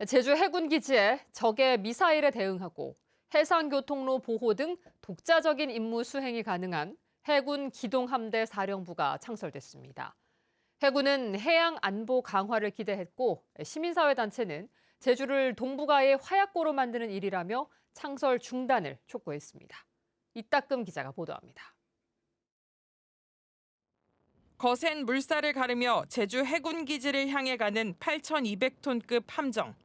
제주 해군 기지에 적의 미사일에 대응하고 해상교통로 보호 등 독자적인 임무 수행이 가능한 해군 기동함대 사령부가 창설됐습니다. 해군은 해양 안보 강화를 기대했고 시민사회단체는 제주를 동북아의 화약고로 만드는 일이라며 창설 중단을 촉구했습니다. 이따금 기자가 보도합니다. 거센 물살을 가르며 제주 해군 기지를 향해 가는 8,200톤급 함정.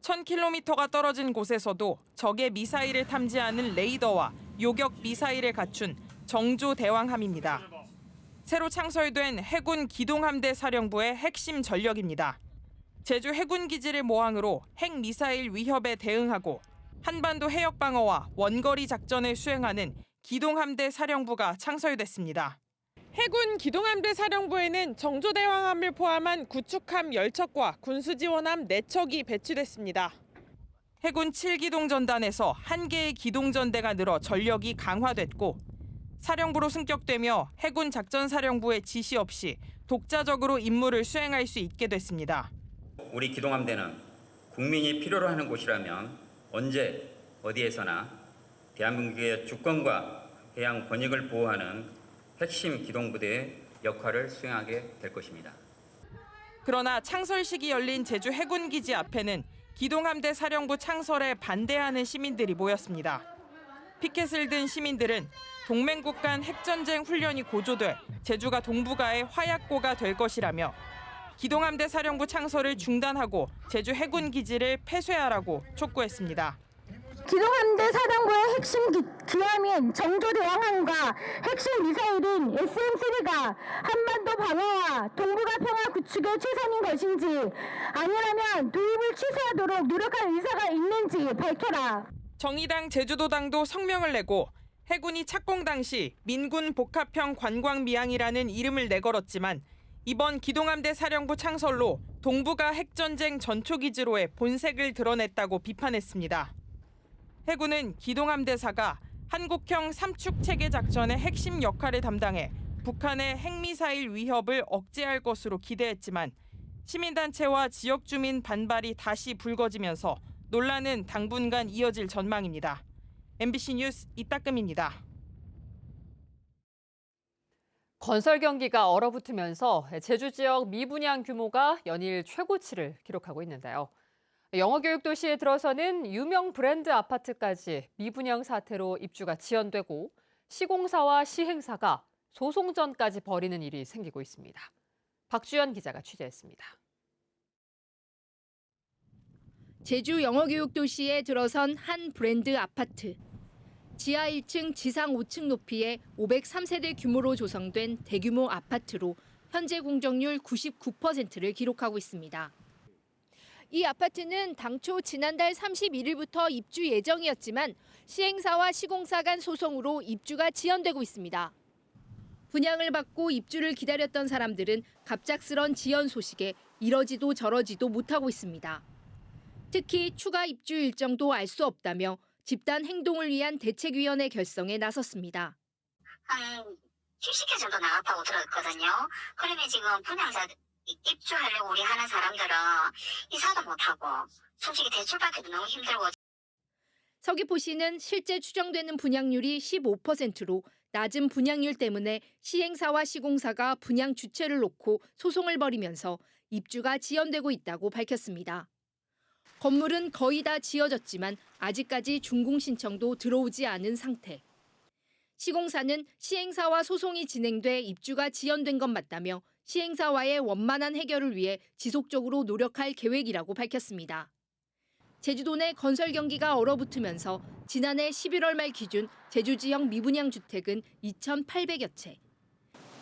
1,000km가 떨어진 곳에서도 적의 미사일을 탐지하는 레이더와 요격 미사일을 갖춘 정조대왕함입니다. 새로 창설된 해군 기동함대 사령부의 핵심 전력입니다. 제주 해군 기지를 모항으로 핵미사일 위협에 대응하고 한반도 해역 방어와 원거리 작전을 수행하는 기동함대 사령부가 창설됐습니다. 해군 기동함대 사령부에는 정조대왕함을 포함한 구축함 10척과 군수지원함 4척이 배치됐습니다. 해군 7기동전단에서 1개의 기동전대가 늘어 전력이 강화됐고 사령부로 승격되며 해군 작전사령부의 지시 없이 독자적으로 임무를 수행할 수 있게 됐습니다. 우리 기동함대는 국민이 필요로 하는 곳이라면 언제 어디에서나 대한민국의 주권과 해양 권익을 보호하는 핵심 기동부대의 역할을 수행하게 될 것입니다. 그러나 창설식이 열린 제주 해군기지 앞에는 기동함대 사령부 창설에 반대하는 시민들이 모였습니다. 피켓을 든 시민들은 동맹국 간 핵전쟁 훈련이 고조돼 제주가 동북아의 화약고가 될 것이라며 기동함대 사령부 창설을 중단하고 제주 해군기지를 폐쇄하라고 촉구했습니다. 기동함대 사령부의 핵심 기함인 정조대왕함과 핵심 미사일인 SM-3가 한반도 방어와 동북아 평화 구축에 최선인 것인지 아니라면 도입을 취소하도록 노력할 의사가 있는지 밝혀라. 정의당 제주도당도 성명을 내고 해군이 착공 당시 민군 복합형 관광미항이라는 이름을 내걸었지만 이번 기동함대 사령부 창설로 동북아 핵전쟁 전초기지로의 본색을 드러냈다고 비판했습니다. 해군은 기동함대사가 한국형 삼축체계 작전의 핵심 역할을 담당해 북한의 핵미사일 위협을 억제할 것으로 기대했지만 시민단체와 지역 주민 반발이 다시 불거지면서 논란은 당분간 이어질 전망입니다. MBC 뉴스 이따금입니다. 건설 경기가 얼어붙으면서 제주 지역 미분양 규모가 연일 최고치를 기록하고 있는데요. 영어교육 도시에 들어서는 유명 브랜드 아파트까지 미분양 사태로 입주가 지연되고 시공사와 시행사가 소송전까지 벌이는 일이 생기고 있습니다. 박주연 기자가 취재했습니다. 제주 영어교육 도시에 들어선 한 브랜드 아파트. 지하 1층, 지상 5층 높이의 503세대 규모로 조성된 대규모 아파트로 현재 공정률 99%를 기록하고 있습니다. 이 아파트는 당초 지난달 31일부터 입주 예정이었지만 시행사와 시공사 간 소송으로 입주가 지연되고 있습니다. 분양을 받고 입주를 기다렸던 사람들은 갑작스런 지연 소식에 이러지도 저러지도 못하고 있습니다. 특히 추가 입주 일정도 알 수 없다며 집단 행동을 위한 대책위원회 결성에 나섰습니다. 한 70개 정도 나왔다고 들었거든요. 그러면 지금 분양자 입주하려고 우리 하는 사람들은 이사도 못하고 솔직히 대출받기도 너무 힘들고. 서귀포시는 실제 추정되는 분양률이 15%로 낮은 분양률 때문에 시행사와 시공사가 분양 주체를 놓고 소송을 벌이면서 입주가 지연되고 있다고 밝혔습니다. 건물은 거의 다 지어졌지만 아직까지 준공 신청도 들어오지 않은 상태. 시공사는 시행사와 소송이 진행돼 입주가 지연된 건 맞다며 시행사와의 원만한 해결을 위해 지속적으로 노력할 계획이라고 밝혔습니다. 제주도 내 건설 경기가 얼어붙으면서 지난해 11월 말 기준 제주 지역 미분양 주택은 2,800여 채.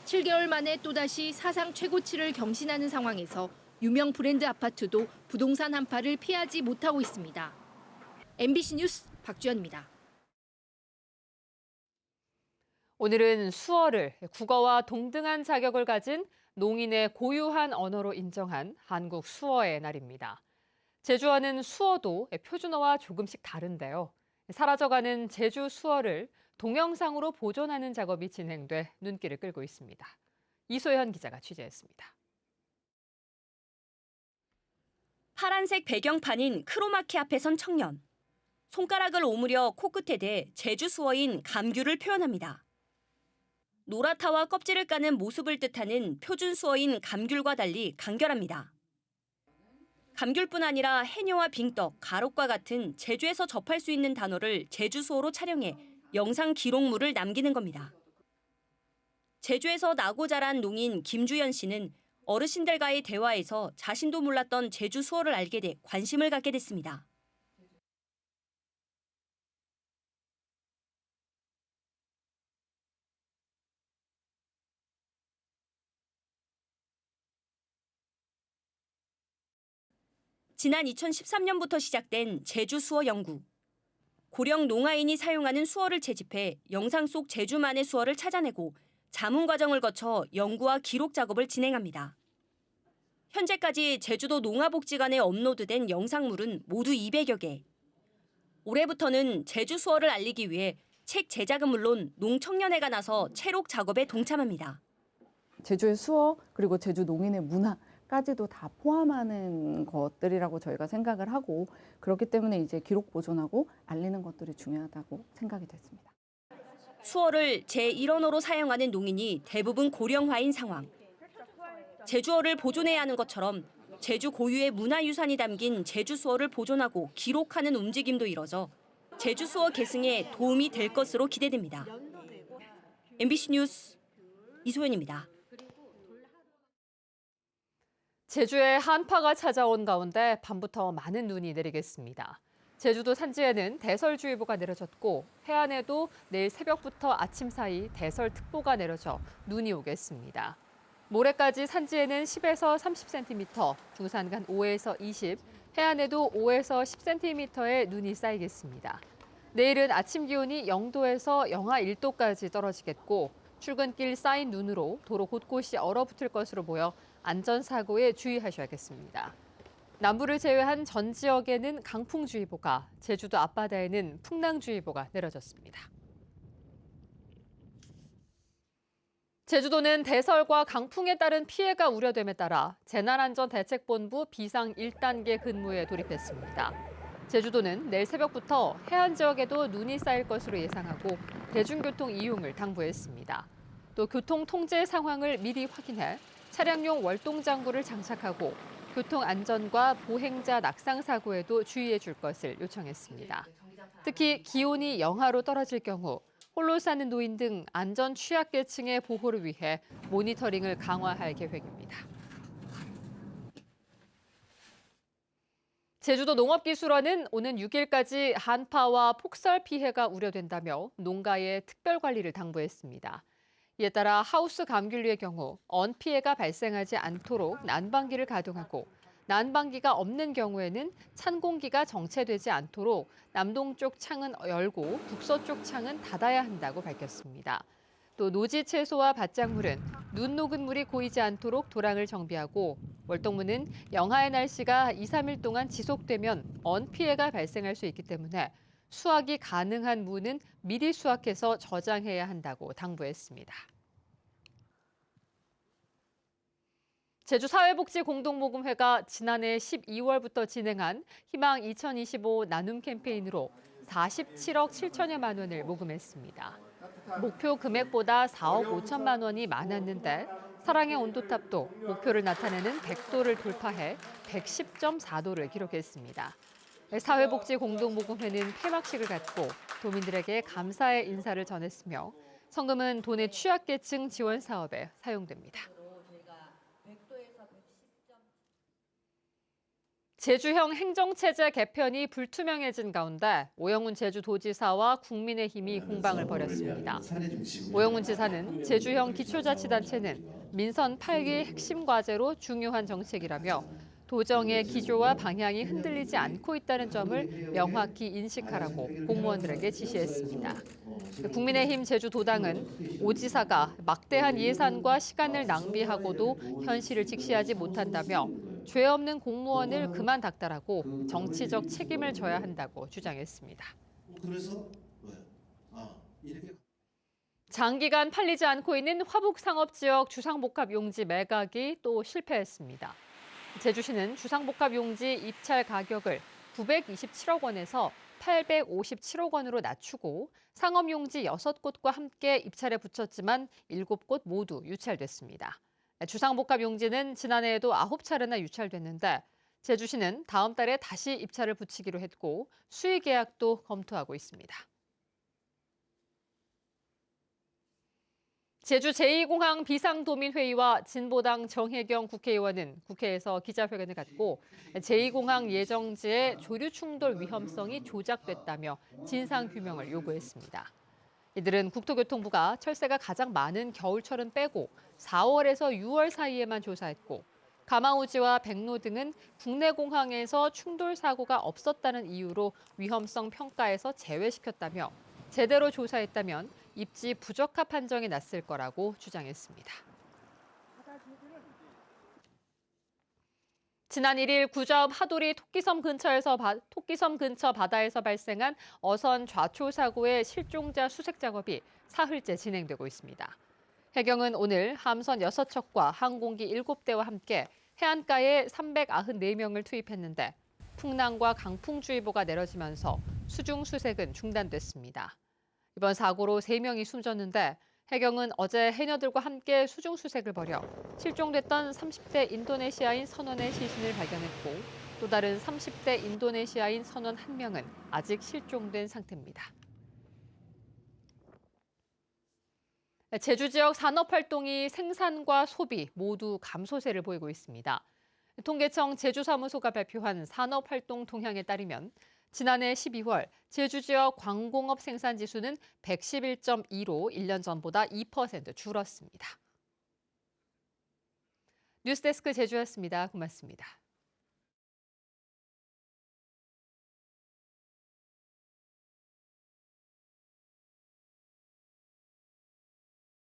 7개월 만에 또다시 사상 최고치를 경신하는 상황에서 유명 브랜드 아파트도 부동산 한파를 피하지 못하고 있습니다. MBC 뉴스 박주연입니다. 오늘은 수어를 국어와 동등한 자격을 가진 농인의 고유한 언어로 인정한 한국 수어의 날입니다. 제주어는 수어도 표준어와 조금씩 다른데요. 사라져가는 제주 수어를 동영상으로 보존하는 작업이 진행돼 눈길을 끌고 있습니다. 이소연 기자가 취재했습니다. 파란색 배경판인 크로마키 앞에 선 청년. 손가락을 오므려 코끝에 대 제주 수어인 감귤을 표현합니다. 노랗다와 껍질을 까는 모습을 뜻하는 표준 수어인 감귤과 달리 간결합니다. 감귤뿐 아니라 해녀와 빙떡, 가록과 같은 제주에서 접할 수 있는 단어를 제주 수어로 촬영해 영상 기록물을 남기는 겁니다. 제주에서 나고 자란 농인 김주연 씨는 어르신들과의 대화에서 자신도 몰랐던 제주 수어를 알게 돼 관심을 갖게 됐습니다. 지난 2013년부터 시작된 제주 수어 연구. 고령 농아인이 사용하는 수어를 채집해 영상 속 제주만의 수어를 찾아내고 자문 과정을 거쳐 연구와 기록 작업을 진행합니다. 현재까지 제주도 농아복지관에 업로드된 영상물은 모두 200여 개. 올해부터는 제주 수어를 알리기 위해 책 제작은 물론 농청년회가 나서 채록 작업에 동참합니다. 제주의 수어 그리고 제주 농인의 문화까지도 다 포함하는 것들이라고 저희가 생각을 하고 그렇기 때문에 이제 기록 보존하고 알리는 것들이 중요하다고 생각이 됐습니다. 수어를 제1언어로 사용하는 농인이 대부분 고령화인 상황. 제주어를 보존해야 하는 것처럼 제주 고유의 문화유산이 담긴 제주 수어를 보존하고 기록하는 움직임도 이뤄져 제주 수어 계승에 도움이 될 것으로 기대됩니다. MBC 뉴스 이소연입니다. 제주에 한파가 찾아온 가운데 밤부터 많은 눈이 내리겠습니다. 제주도 산지에는 대설주의보가 내려졌고 해안에도 내일 새벽부터 아침 사이 대설특보가 내려져 눈이 오겠습니다. 모레까지 산지에는 10에서 30cm, 중산간 5에서 20, 해안에도 5에서 10cm의 눈이 쌓이겠습니다. 내일은 아침 기온이 0도에서 영하 1도까지 떨어지겠고 출근길 쌓인 눈으로 도로 곳곳이 얼어붙을 것으로 보여 안전사고에 주의하셔야겠습니다. 남부를 제외한 전 지역에는 강풍주의보가, 제주도 앞바다에는 풍랑주의보가 내려졌습니다. 제주도는 대설과 강풍에 따른 피해가 우려됨에 따라 재난안전대책본부 비상 1단계 근무에 돌입했습니다. 제주도는 내일 새벽부터 해안 지역에도 눈이 쌓일 것으로 예상하고 대중교통 이용을 당부했습니다. 또 교통 통제 상황을 미리 확인해 차량용 월동장구를 장착하고 교통 안전과 보행자 낙상 사고에도 주의해 줄 것을 요청했습니다. 특히 기온이 영하로 떨어질 경우 홀로 사는 노인 등 안전 취약계층의 보호를 위해 모니터링을 강화할 계획입니다. 제주도 농업기술원은 오는 6일까지 한파와 폭설 피해가 우려된다며 농가에 특별 관리를 당부했습니다. 이에 따라 하우스 감귤류의 경우 언 피해가 발생하지 않도록 난방기를 가동하고 난방기가 없는 경우에는 찬 공기가 정체되지 않도록 남동쪽 창은 열고 북서쪽 창은 닫아야 한다고 밝혔습니다. 또 노지 채소와 밭작물은 눈 녹은 물이 고이지 않도록 도랑을 정비하고 월동무는 영하의 날씨가 2, 3일 동안 지속되면 언 피해가 발생할 수 있기 때문에 수확이 가능한 무는 미리 수확해서 저장해야 한다고 당부했습니다. 제주사회복지공동모금회가 지난해 12월부터 진행한 희망 2025 나눔 캠페인으로 47억 7천여만 원을 모금했습니다. 목표 금액보다 4억 5천만 원이 많았는데 사랑의 온도탑도 목표를 나타내는 100도를 돌파해 110.4도를 기록했습니다. 사회복지공동모금회는 폐막식을 갖고 도민들에게 감사의 인사를 전했으며 성금은 도내 취약계층 지원 사업에 사용됩니다. 제주형 행정체제 개편이 불투명해진 가운데 오영훈 제주도지사와 국민의힘이 공방을 벌였습니다. 오영훈 지사는 제주형 기초자치단체는 민선 8기 핵심 과제로 중요한 정책이라며 도정의 기조와 방향이 흔들리지 않고 있다는 점을 명확히 인식하라고 공무원들에게 지시했습니다. 국민의힘 제주도당은 오 지사가 막대한 예산과 시간을 낭비하고도 현실을 직시하지 못한다며 죄 없는 공무원을 그만 닥달하고 정치적 책임을 져야 한다고 주장했습니다. 그래서 이렇게 장기간 팔리지 않고 있는 화북상업지역 주상복합 용지 매각이 또 실패했습니다. 제주시는 주상복합 용지 입찰 가격을 927억 원에서 857억 원으로 낮추고 상업용지 6곳과 함께 입찰에 붙였지만 7곳 모두 유찰됐습니다. 주상복합 용지는 지난해에도 9차례나 유찰됐는데 제주시는 다음 달에 다시 입찰을 붙이기로 했고 수의 계약도 검토하고 있습니다. 제주 제2공항 비상도민회의와 진보당 정혜경 국회의원은 국회에서 기자회견을 갖고 제2공항 예정지의 조류 충돌 위험성이 조작됐다며 진상규명을 요구했습니다. 이들은 국토교통부가 철새가 가장 많은 겨울철은 빼고 4월에서 6월 사이에만 조사했고 가마우지와 백로 등은 국내 공항에서 충돌 사고가 없었다는 이유로 위험성 평가에서 제외시켰다며 제대로 조사했다면 입지 부적합 판정이 났을 거라고 주장했습니다. 지난 1일 구좌읍 하도리 토끼섬 근처 바다에서 발생한 어선 좌초 사고의 실종자 수색 작업이 사흘째 진행되고 있습니다. 해경은 오늘 함선 6척과 항공기 7대와 함께 해안가에 394명을 투입했는데 풍랑과 강풍주의보가 내려지면서 수중 수색은 중단됐습니다. 이번 사고로 3명이 숨졌는데 해경은 어제 해녀들과 함께 수중 수색을 벌여 실종됐던 30대 인도네시아인 선원의 시신을 발견했고 또 다른 30대 인도네시아인 선원 1명은 아직 실종된 상태입니다. 제주 지역 산업활동이 생산과 소비 모두 감소세를 보이고 있습니다. 통계청 제주사무소가 발표한 산업활동 동향에 따르면 지난해 12월 제주 지역 광공업 생산 지수는 111.2로 1년 전보다 2% 줄었습니다. 뉴스데스크 제주였습니다. 고맙습니다.